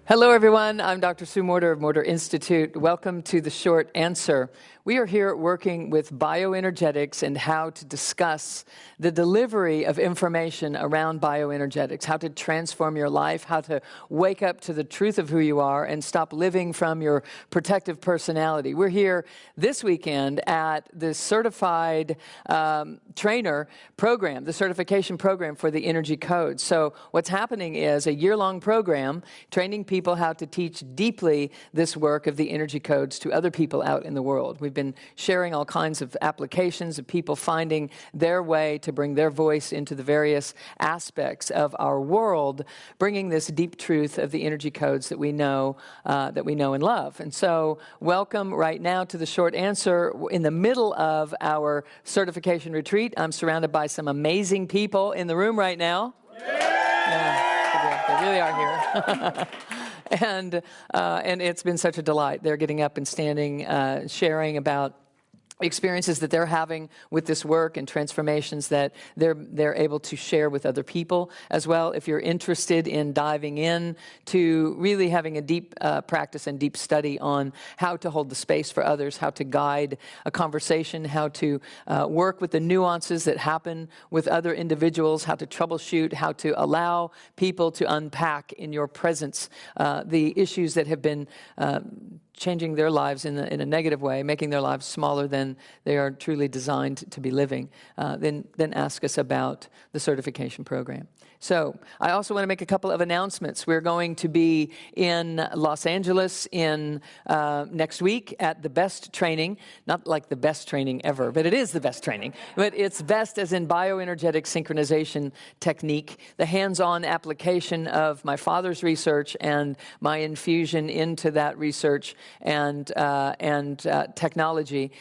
Hello, everyone. I'm Dr. Sue Morter of Morter Institute. Welcome to The Short Answer. We are here working with bioenergetics and how to discuss the delivery of information around bioenergetics, how to transform your life, how to wake up to the truth of who you are and stop living from your protective personality. We're here this weekend at the certified trainer program, the certification program for the energy codes. So what's happening is a year-long program training people how to teach deeply this work of the energy codes to other people out in the world. We've been sharing all kinds of applications of people finding their way to bring their voice into the various aspects of our world, bringing this deep truth of the energy codes that we know and love. And so welcome right now to The Short Answer. In the middle of our certification retreat, I'm surrounded by some amazing people in the room right now. Yeah, they really are here. And it's been such a delight. They're getting up and standing, sharing about experiences that they're having with this work and transformations that they're able to share with other people as well. If you're interested in diving in to really having a deep practice and deep study on how to hold the space for others, how to guide a conversation, how to work with the nuances that happen with other individuals, how to troubleshoot, how to allow people to unpack in your presence the issues that have been changing their lives in a negative way, making their lives smaller than they are truly designed to be living, then ask us about the certification program. So I also want to make a couple of announcements. We're going to be in Los Angeles in next week at the best training, not like the best training ever, but it is the best training. But it's best as in bioenergetic synchronization technique, the hands-on application of my father's research and my infusion into that research and technology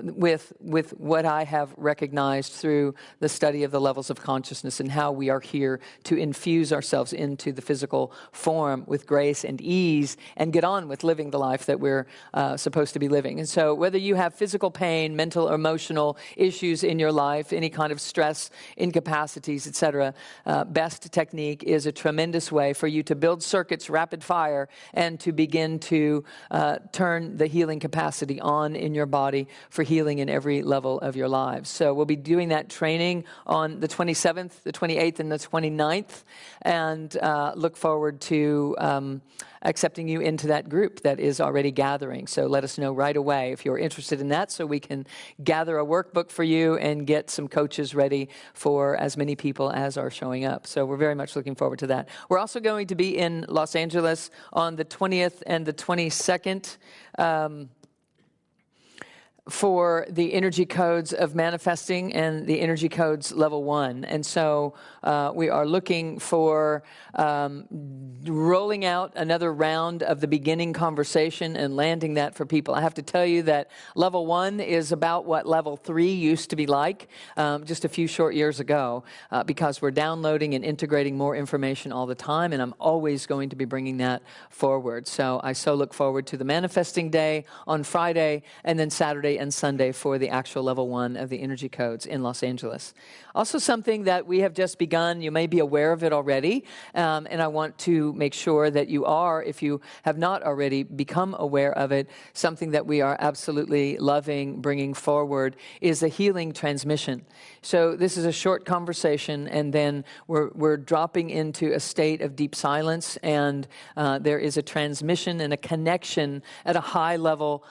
with what I have recognized through the study of the levels of consciousness and how we are here to infuse ourselves into the physical form with grace and ease and get on with living the life that we're supposed to be living. And so whether you have physical pain, mental or emotional issues in your life, any kind of stress, incapacities, etc., best technique is a tremendous way for you to build circuits rapid fire and to begin to turn the healing capacity on in your body for healing in every level of your lives. So we'll be doing that training on the 27th, the 28th, and the 29th, and look forward to accepting you into that group that is already gathering. So let us know right away if you're interested in that so we can gather a workbook for you and get some coaches ready for as many people as are showing up. So we're very much looking forward to that. We're also going to be in Los Angeles on the 20th and the 22nd, for the energy codes of manifesting and the energy codes level 1. And so we are looking for rolling out another round of the beginning conversation and landing that for people. I have to tell you that level 1 is about what level 3 used to be like just a few short years ago because we're downloading and integrating more information all the time, and I'm always going to be bringing that forward. So I so look forward to the manifesting day on Friday and then Saturday and Sunday for the actual level 1 of the energy codes in Los Angeles. Also something that we have just begun, you may be aware of it already, and I want to make sure that you are, if you have not already become aware of it, something that we are absolutely loving bringing forward is a healing transmission. So this is a short conversation, and then we're dropping into a state of deep silence, and there is a transmission and a connection at a high level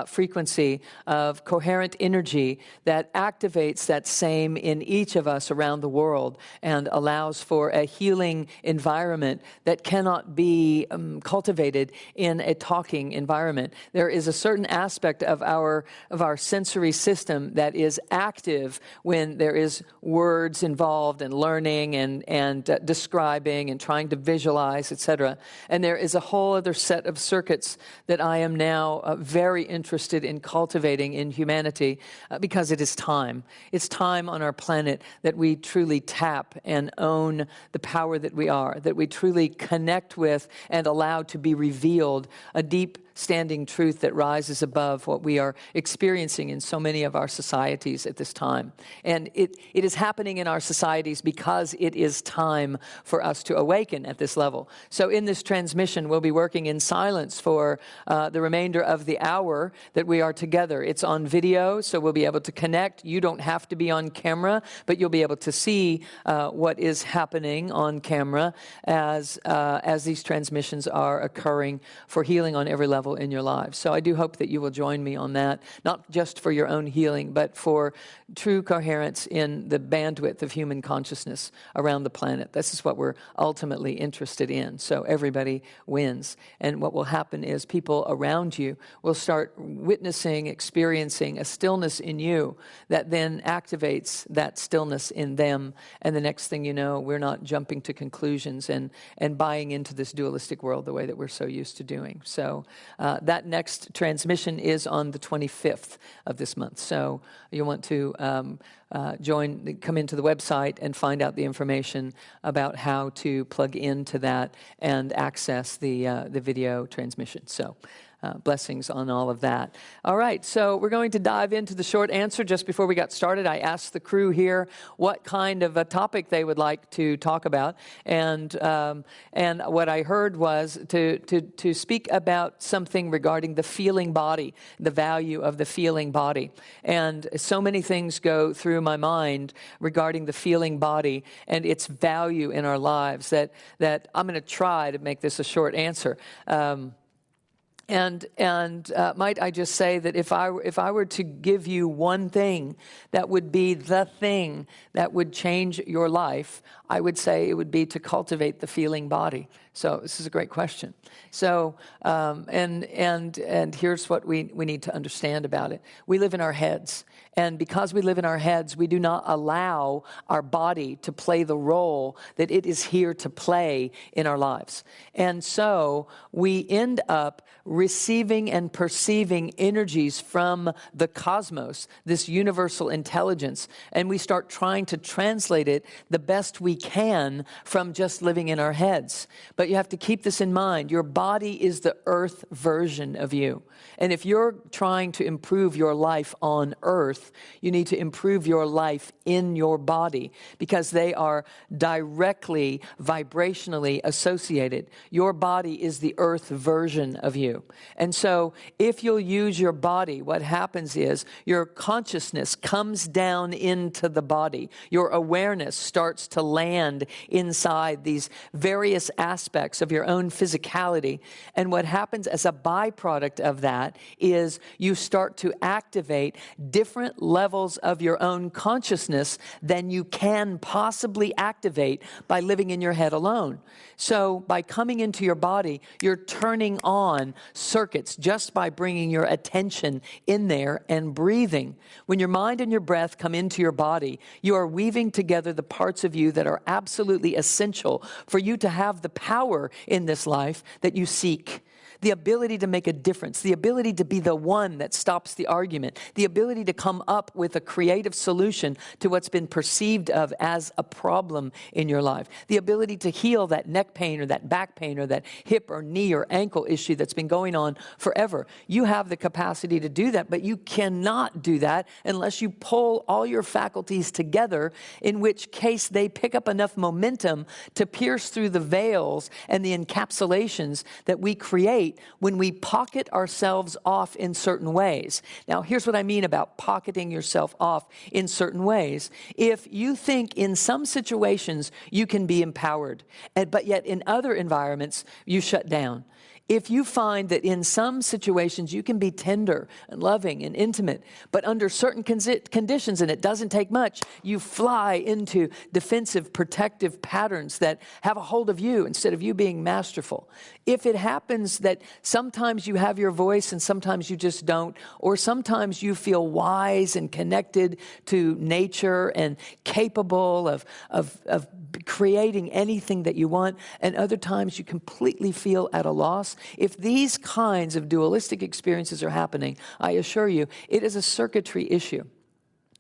frequency of coherent energy that activates that same in each of us around the world and allows for a healing environment that cannot be cultivated in a talking environment. There is a certain aspect of our sensory system that is active when there is words involved and learning and describing and trying to visualize, etc. And there is a whole other set of circuits that I am now very interested in cultivating in humanity because it is time. It's time on our planet that we truly tap and own the power that we are, that we truly connect with and allow to be revealed a deep standing truth that rises above what we are experiencing in so many of our societies at this time. And it is happening in our societies because it is time for us to awaken at this level. So in this transmission, we'll be working in silence for the remainder of the hour that we are together. It's on video, so we'll be able to connect. You don't have to be on camera, but you'll be able to see what is happening on camera as these transmissions are occurring for healing on every level in your lives. So I do hope that you will join me on that, not just for your own healing, but for true coherence in the bandwidth of human consciousness around the planet. This is what we're ultimately interested in. So everybody wins. And what will happen is people around you will start witnessing, experiencing a stillness in you that then activates that stillness in them. And the next thing you know, we're not jumping to conclusions and buying into this dualistic world the way that we're so used to doing. So that next transmission is on the 25th of this month. So you want to come into the website and find out the information about how to plug into that and access the video transmission. So blessings on all of that. All right, so we're going to dive into the short answer. Just before we got started, I asked the crew here what kind of a topic they would like to talk about, and what I heard was to speak about something regarding the feeling body, the value of the feeling body. And so many things go through my mind regarding the feeling body and its value in our lives that I'm going to try to make this a short answer. And might I just say that if I were to give you one thing that would be the thing that would change your life, I would say it would be to cultivate the feeling body. So this is a great question. So and here's what we need to understand about it. We live in our heads. And because we live in our heads, we do not allow our body to play the role that it is here to play in our lives. And so we end up receiving and perceiving energies from the cosmos, this universal intelligence, and we start trying to translate it the best we can from just living in our heads. But you have to keep this in mind. Your body is the earth version of you. And if you're trying to improve your life on earth, you need to improve your life in your body because they are directly vibrationally associated. Your body is the earth version of you. And so if you'll use your body, what happens is your consciousness comes down into the body. Your awareness starts to land inside these various aspects of your own physicality. And what happens as a byproduct of that is you start to activate different levels of your own consciousness than you can possibly activate by living in your head alone. So by coming into your body, you're turning on circuits just by bringing your attention in there and breathing. When your mind and your breath come into your body, you are weaving together the parts of you that are absolutely essential for you to have the power in this life that you seek. The ability to make a difference, the ability to be the one that stops the argument, the ability to come up with a creative solution to what's been perceived of as a problem in your life, the ability to heal that neck pain or that back pain or that hip or knee or ankle issue that's been going on forever. You have the capacity to do that, but you cannot do that unless you pull all your faculties together, in which case they pick up enough momentum to pierce through the veils and the encapsulations that we create when we pocket ourselves off in certain ways. Now, here's what I mean about pocketing yourself off in certain ways. If you think in some situations you can be empowered, but yet in other environments you shut down. If you find that in some situations you can be tender and loving and intimate, but under certain conditions, and it doesn't take much, you fly into defensive, protective patterns that have a hold of you instead of you being masterful. If it happens that sometimes you have your voice and sometimes you just don't, or sometimes you feel wise and connected to nature and capable of creating anything that you want, and other times you completely feel at a loss, if these kinds of dualistic experiences are happening, I assure you, it is a circuitry issue.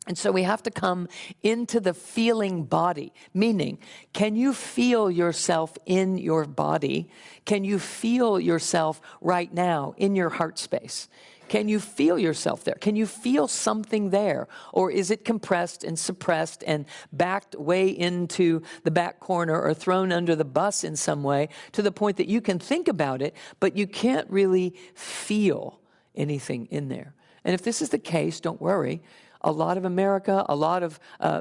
And so we have to come into the feeling body, meaning, can you feel yourself in your body? Can you feel yourself right now in your heart space? Can you feel yourself there? Can you feel something there? Or is it compressed and suppressed and backed way into the back corner or thrown under the bus in some way to the point that you can think about it, but you can't really feel anything in there? And if this is the case, don't worry. A lot of America,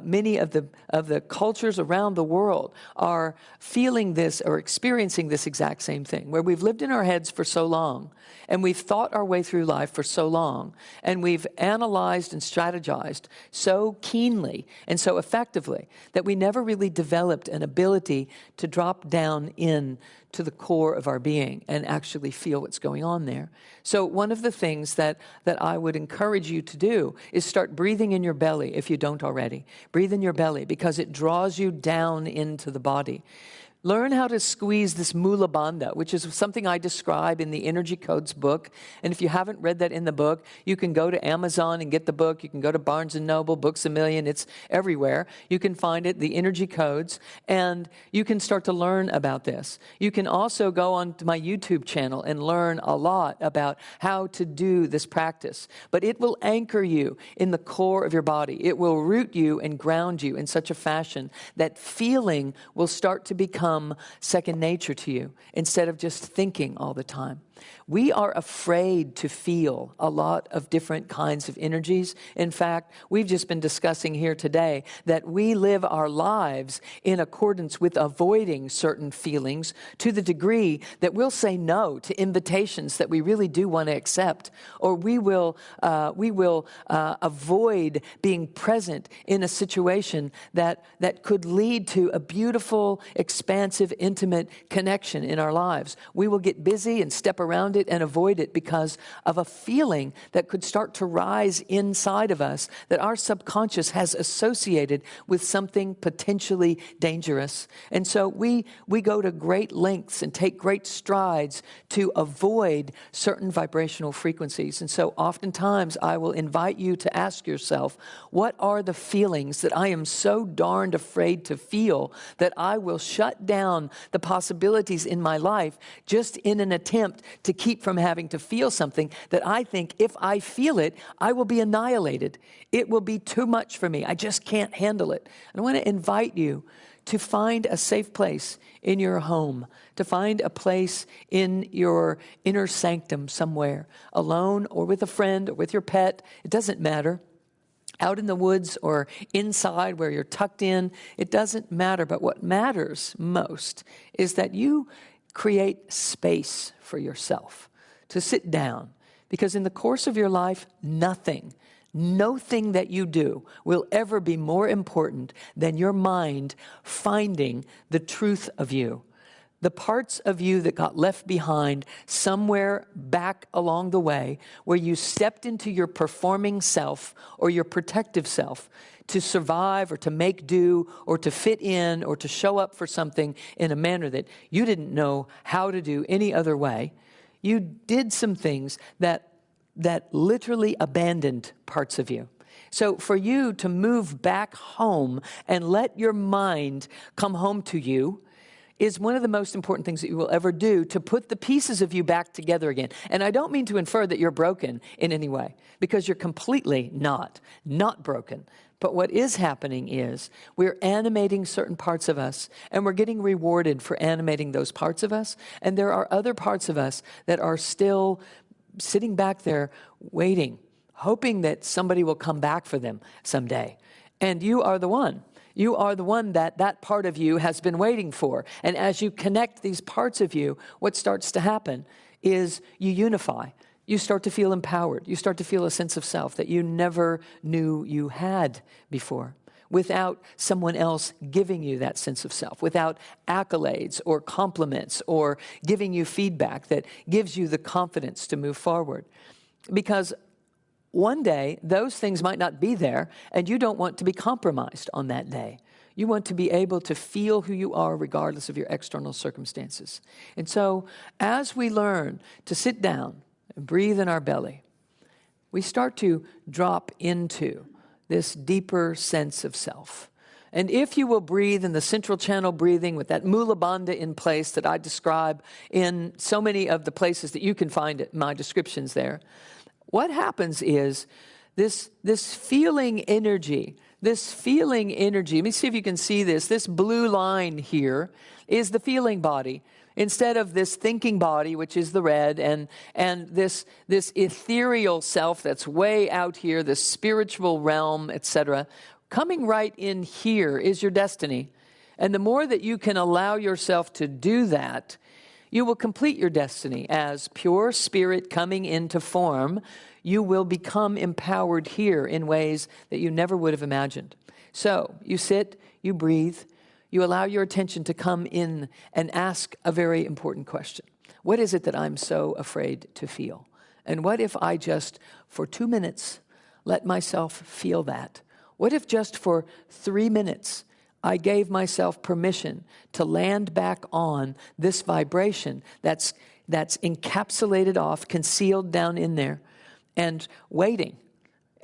many of the cultures around the world are feeling this or experiencing this exact same thing, where we've lived in our heads for so long, and we've thought our way through life for so long, and we've analyzed and strategized so keenly and so effectively that we never really developed an ability to drop down in to the core of our being and actually feel what's going on there. So one of the things that I would encourage you to do is start breathing in your belly if you don't already. Breathe in your belly because it draws you down into the body. Learn how to squeeze this mula bandha, which is something I describe in the Energy Codes book. And if you haven't read that in the book, you can go to Amazon and get the book. You can go to Barnes & Noble, Books A Million. It's everywhere. You can find it, the Energy Codes, and you can start to learn about this. You can also go on to my YouTube channel and learn a lot about how to do this practice. But it will anchor you in the core of your body. It will root you and ground you in such a fashion that feeling will start to become second nature to you instead of just thinking all the time. We are afraid to feel a lot of different kinds of energies. In fact, we've just been discussing here today that we live our lives in accordance with avoiding certain feelings to the degree that we'll say no to invitations that we really do want to accept, or we will avoid being present in a situation that could lead to a beautiful, expansive, intimate connection in our lives. We will get busy and step around it and avoid it because of a feeling that could start to rise inside of us that our subconscious has associated with something potentially dangerous. And so we go to great lengths and take great strides to avoid certain vibrational frequencies. And so oftentimes I will invite you to ask yourself, what are the feelings that I am so darned afraid to feel that I will shut down the possibilities in my life just in an attempt to keep from having to feel something that I think if I feel it, I will be annihilated. It will be too much for me. I just can't handle it. And I want to invite you to find a safe place in your home, to find a place in your inner sanctum somewhere, alone or with a friend or with your pet. It doesn't matter. Out in the woods or inside where you're tucked in, it doesn't matter. But what matters most is that you create space for yourself to sit down, because in the course of your life, no thing that you do will ever be more important than your mind finding the truth of you. The parts of you that got left behind somewhere back along the way where you stepped into your performing self or your protective self to survive or to make do or to fit in or to show up for something in a manner that you didn't know how to do any other way. You did some things that literally abandoned parts of you. So for you to move back home and let your mind come home to you is one of the most important things that you will ever do to put the pieces of you back together again. And I don't mean to infer that you're broken in any way, because you're completely not broken. But what is happening is we're animating certain parts of us, and we're getting rewarded for animating those parts of us. And there are other parts of us that are still sitting back there waiting, hoping that somebody will come back for them someday. And you are the one. You are the one that part of you has been waiting for. And as you connect these parts of you, what starts to happen is you unify. You start to feel empowered. You start to feel a sense of self that you never knew you had before, without someone else giving you that sense of self, without accolades or compliments or giving you feedback that gives you the confidence to move forward. Because one day, those things might not be there, and you don't want to be compromised on that day. You want to be able to feel who you are regardless of your external circumstances. And so, as we learn to sit down and breathe in our belly, we start to drop into this deeper sense of self. And if you will breathe in the central channel breathing with that Mula Bandha in place that I describe in so many of the places that you can find it, my descriptions there, what happens is this feeling energy, let me see if you can see this blue line here is the feeling body. Instead of this thinking body, which is the red, and this ethereal self that's way out here, this spiritual realm, etc., coming right in here is your destiny. And the more that you can allow yourself to do that, you will complete your destiny as pure spirit coming into form. You will become empowered here in ways that you never would have imagined. So you sit, you breathe, you allow your attention to come in and ask a very important question. What is it that I'm so afraid to feel? And what if I just, for 2 minutes, let myself feel that? What if just for 3 minutes, I gave myself permission to land back on this vibration that's encapsulated off, concealed down in there, and waiting,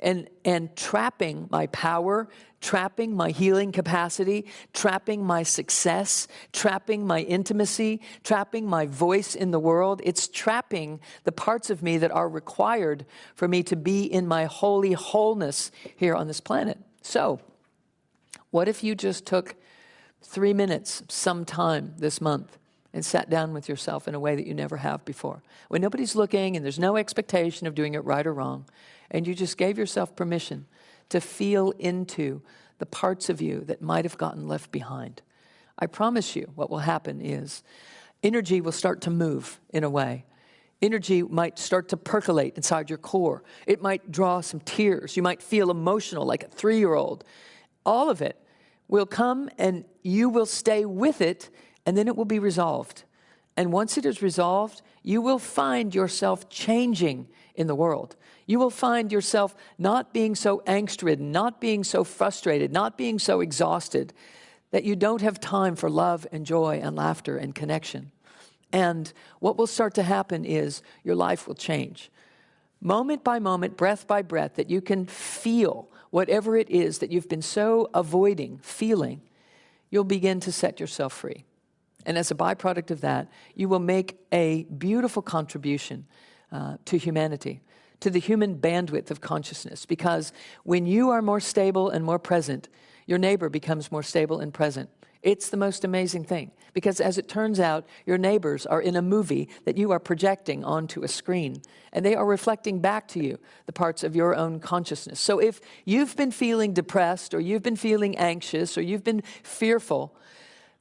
and trapping my power, trapping my healing capacity, trapping my success, trapping my intimacy, trapping my voice in the world. It's trapping the parts of me that are required for me to be in my holy wholeness here on this planet. So, what if you just took 3 minutes sometime this month and sat down with yourself in a way that you never have before, when nobody's looking and there's no expectation of doing it right or wrong, and you just gave yourself permission to feel into the parts of you that might have gotten left behind? I promise you what will happen is energy will start to move in a way. Energy might start to percolate inside your core. It might draw some tears. You might feel emotional like a 3-year-old. All of it will come and you will stay with it, and then it will be resolved. And once it is resolved, you will find yourself changing in the world. You will find yourself not being so angst-ridden, not being so frustrated, not being so exhausted that you don't have time for love and joy and laughter and connection. And what will start to happen is your life will change. Moment by moment, breath by breath, that you can feel whatever it is that you've been so avoiding feeling, you'll begin to set yourself free. And as a byproduct of that, you will make a beautiful contribution to humanity, to the human bandwidth of consciousness. Because when you are more stable and more present, your neighbor becomes more stable and present. It's the most amazing thing. Because as it turns out, your neighbors are in a movie that you are projecting onto a screen. And they are reflecting back to you the parts of your own consciousness. So if you've been feeling depressed, or you've been feeling anxious, or you've been fearful,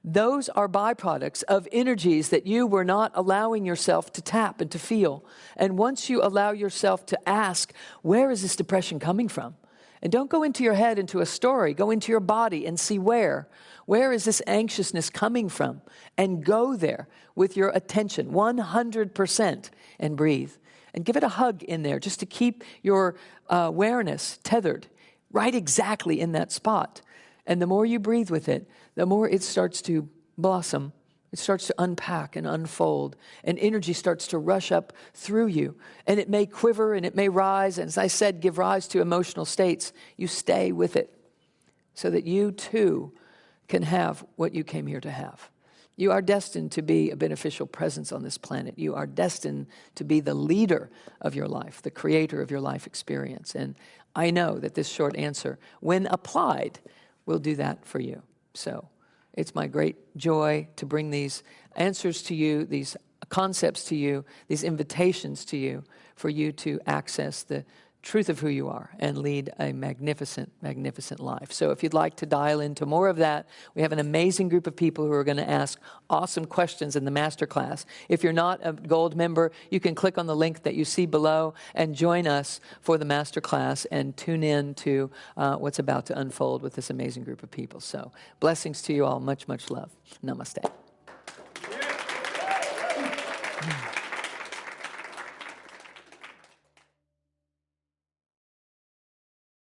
those are byproducts of energies that you were not allowing yourself to tap and to feel. And once you allow yourself to ask, where is this depression coming from? And don't go into your head, into a story. Go into your body and see where. Where is this anxiousness coming from? And go there with your attention, 100%, and breathe. And give it a hug in there just to keep your awareness tethered right exactly in that spot. And the more you breathe with it, the more it starts to blossom. It starts to unpack and unfold, and energy starts to rush up through you. And it may quiver and it may rise, and as I said, give rise to emotional states. You stay with it so that you too can have what you came here to have. You are destined to be a beneficial presence on this planet. You are destined to be the leader of your life, the creator of your life experience. And I know that this short answer, when applied, will do that for you. So it's my great joy to bring these answers to you, these concepts to you, these invitations to you, for you to access the truth of who you are and lead a magnificent, magnificent life. So if you'd like to dial into more of that, we have an amazing group of people who are going to ask awesome questions in the masterclass. If you're not a gold member, you can click on the link that you see below and join us for the masterclass and tune in to what's about to unfold with this amazing group of people. So blessings to you all. Much, much love. Namaste.